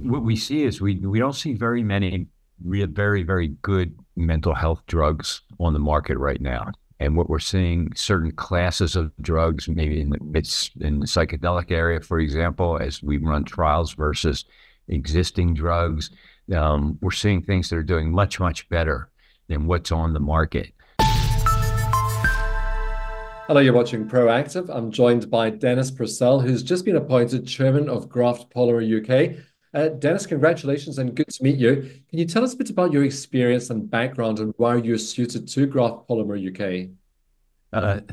What we see is we don't see very many very, very good mental health drugs on the market right now. And what we're seeing, certain classes of drugs, maybe it's in the psychedelic area, for example, as we run trials versus existing drugs, we're seeing things that are doing much, much better than what's on the market. Hello, you're watching Proactive. I'm joined by Dennis Purcell, who's just been appointed chairman of Graft Polymer UK. Dennis, congratulations and good to meet you. Can you tell us a bit about your experience and background and why you're suited to Graft Polymer UK?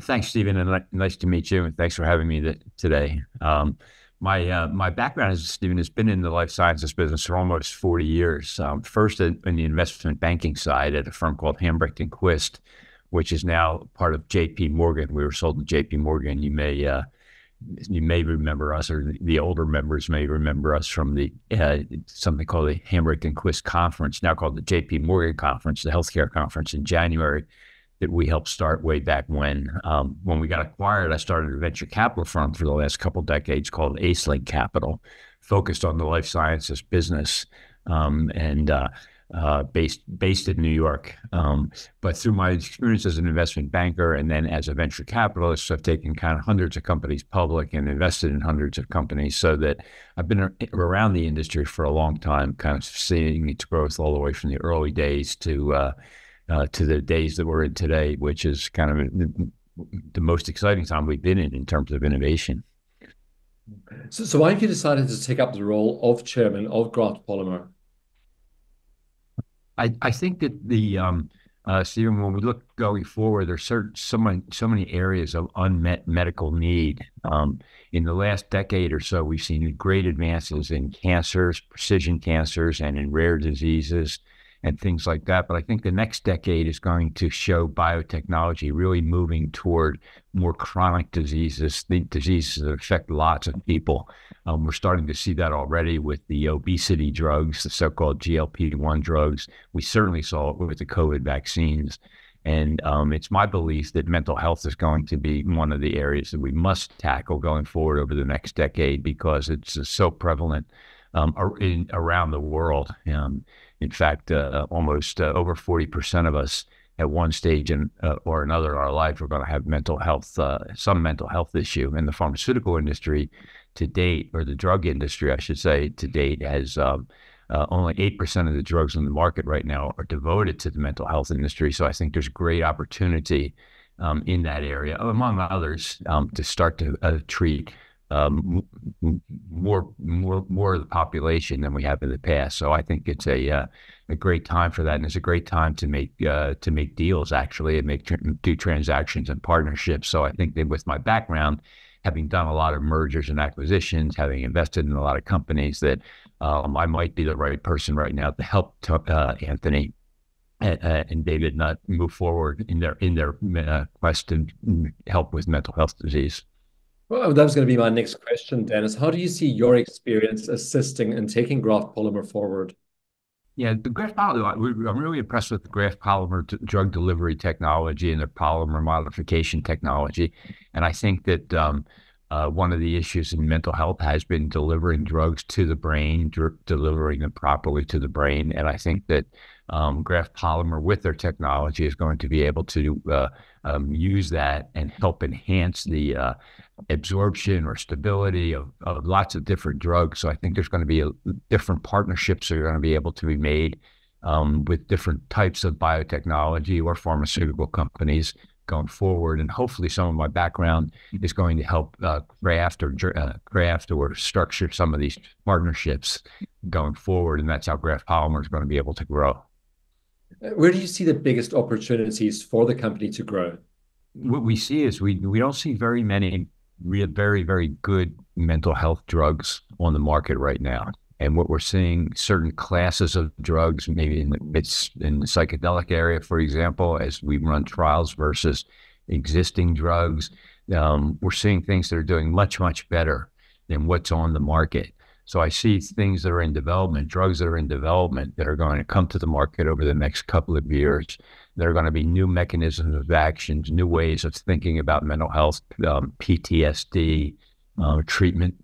Thanks, Stephen, and nice to meet you, and thanks for having me today. My background, as Stephen, has been in the life sciences business for almost 40 years. First in the investment banking side at a firm called Hambrecht and Quist, which is now part of J.P. Morgan. We were sold to J.P. Morgan. You may remember us, or the older members may remember us from the something called the Hambrecht and Quist conference, now called the J.P. Morgan conference, the healthcare conference in January, that we helped start way back when. When we got acquired, I started a venture capital firm for the last couple of decades called Acelink Capital, focused on the life sciences business, and based in New York. But through my experience as an investment banker and then as a venture capitalist, I've taken kind of hundreds of companies public and invested in hundreds of companies, so that I've been around the industry for a long time, kind of seeing its growth all the way from the early days to the days that we're in today, which is kind of the most exciting time we've been in terms of innovation. So why have you decided to take up the role of chairman of Graft Polymer? I think that Stephen, when we look going forward, there's so many areas of unmet medical need. In the last decade or so, we've seen great advances in cancers, precision cancers, and in rare diseases and things like that. But I think the next decade is going to show biotechnology really moving toward more chronic diseases, the diseases that affect lots of people. We're starting to see that already with the obesity drugs, the so-called GLP-1 drugs. We certainly saw it with the COVID vaccines. And it's my belief that mental health is going to be one of the areas that we must tackle going forward over the next decade, because it's so prevalent around the world. In fact, almost over 40% of us at one stage or another in our life are going to have mental health, some mental health issue. And the pharmaceutical industry to date, or the drug industry, I should say, to date, has only 8% of the drugs on the market right now are devoted to the mental health industry. So I think there's great opportunity in that area, among others, to start to treat more of the population than we have in the past. So I think it's a great time for that, and it's a great time to make deals, actually, and do transactions and partnerships. So I think that with my background, having done a lot of mergers and acquisitions, having invested in a lot of companies, that I might be the right person right now to help Anthony and David not move forward in their quest to help with mental health disease. Well, that was going to be my next question, Dennis. How do you see your experience assisting in taking Graft Polymer forward? Yeah, the Graft Polymer, I'm really impressed with the Graft Polymer drug delivery technology and their polymer modification technology. And I think that one of the issues in mental health has been delivering drugs to the brain, delivering them properly to the brain. And I think that Graft Polymer, with their technology, is going to be able to use that and help enhance the absorption or stability of lots of different drugs. So I think there's going to be different partnerships that are going to be able to be made with different types of biotechnology or pharmaceutical companies going forward. And hopefully some of my background is going to help craft or structure some of these partnerships going forward. And that's how Graft Polymer is going to be able to grow. Where do you see the biggest opportunities for the company to grow? What we see is we don't see very many very, very good mental health drugs on the market right now. And what we're seeing, certain classes of drugs, maybe it's in the psychedelic area, for example, as we run trials versus existing drugs, we're seeing things that are doing much, much better than what's on the market. So I see things that are in development, drugs that are in development, that are going to come to the market over the next couple of years. There are going to be new mechanisms of actions, new ways of thinking about mental health, PTSD, treatment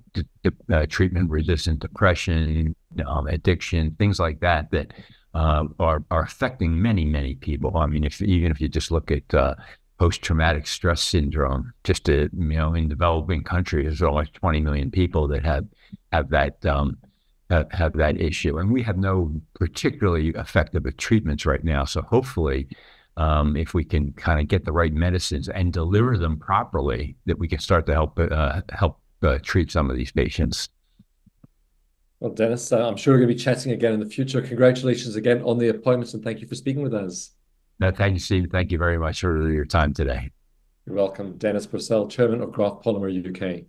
treatment-resistant depression, addiction, things like that are affecting many people. I mean, even if you just look at post-traumatic stress syndrome, just in developing countries, there's almost 20 million people that have that issue, and we have no particularly effective treatments right now. So hopefully, if we can kind of get the right medicines and deliver them properly, that we can start to help treat some of these patients. Well, Dennis, I'm sure we're going to be chatting again in the future. Congratulations again on the appointments, and thank you for speaking with us. Thank you, Steve. Thank you very much for your time today. You're welcome. Dennis Purcell, Chairman of Graft Polymer UK.